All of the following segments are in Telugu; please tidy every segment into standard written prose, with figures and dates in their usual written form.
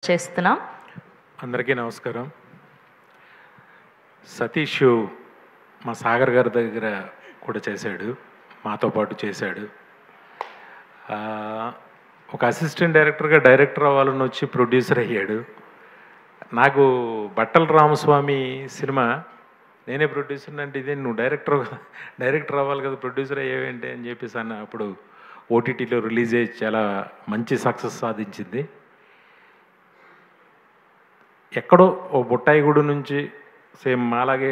చేస్తున్నాం. అందరికీ నమస్కారం. సతీష్ మా సాగర్ గారి దగ్గర కూడా చేశాడు, మాతో పాటు చేశాడు. ఒక అసిస్టెంట్ డైరెక్టర్గా డైరెక్టర్ అవ్వాలని వచ్చి ప్రొడ్యూసర్ అయ్యాడు. నాకు బట్టల రామస్వామి సినిమా నేనే ప్రొడ్యూసర్ అంటే ఇదే నువ్వు డైరెక్టర్ అవ్వాలి కదా, ప్రొడ్యూసర్ అయ్యేవేంటి అని చెప్పేసి అన్న. అప్పుడు ఓటీటీలో రిలీజ్ అయ్యి చాలా మంచి సక్సెస్ సాధించింది. ఎక్కడో ఓ బుట్టాయిగూడు నుంచి సేమ్ అలాగే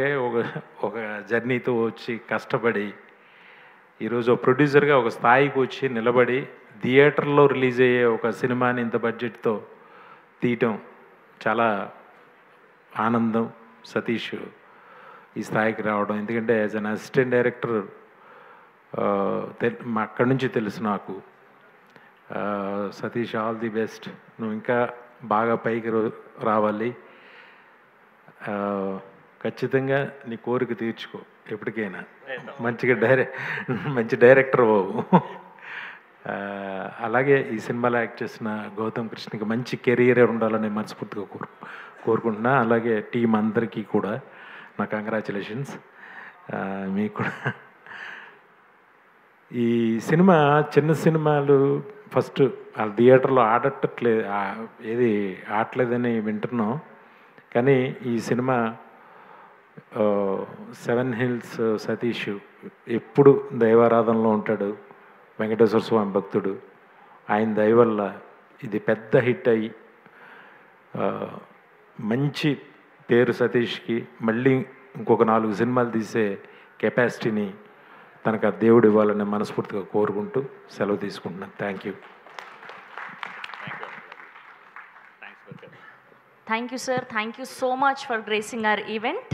ఒక జర్నీతో వచ్చి కష్టపడి ఈరోజు ప్రొడ్యూసర్గా ఒక స్థాయికి వచ్చి నిలబడి థియేటర్లో రిలీజ్ అయ్యే ఒక సినిమాని ఇంత బడ్జెట్తో తీయటం చాలా ఆనందం. సతీష్ ఈ స్థాయికి రావడం, ఎందుకంటే యాజ్ అన్ అసిస్టెంట్ డైరెక్టర్ అక్కడి నుంచి తెలుసు నాకు. Satish, all the best. నువ్వు ఇంకా బాగా పైకి రావాలి. ఖచ్చితంగా నీ కోరిక తీర్చుకో ఎప్పటికైనా. మంచి డైరెక్టర్ బాబు. అలాగే ఈ సినిమాలో యాక్ట్ చేసిన గౌతమ్ కృష్ణకి మంచి కెరీర్ ఉండాలని మనస్ఫూర్తిగా కోరుకుంటున్నా. అలాగే టీం అందరికీ కూడా నా కంగ్రాచులేషన్స్. మీకు కూడా ఈ సినిమా చిన్న సినిమాలు ఫస్ట్ వాళ్ళ థియేటర్లో ఆడట్లేదని వింటున్నాం. కానీ ఈ సినిమా 7 హిల్స్ సతీష్ ఎప్పుడు దైవారాధనలో ఉంటాడు, వెంకటేశ్వర స్వామి భక్తుడు. ఆయన దయ వల్ల ఇది పెద్ద హిట్ అయ్యి మంచి పేరు సతీష్కి, మళ్ళీ ఇంకొక 4 సినిమాలు తీసే కెపాసిటీని తనకు ఆ దేవుడు ఇవ్వాలని మనస్ఫూర్తిగా కోరుకుంటూ సెలవు తీసుకుంటున్నాను. Thank you. Thank you, sir. Thank you so much for gracing our event.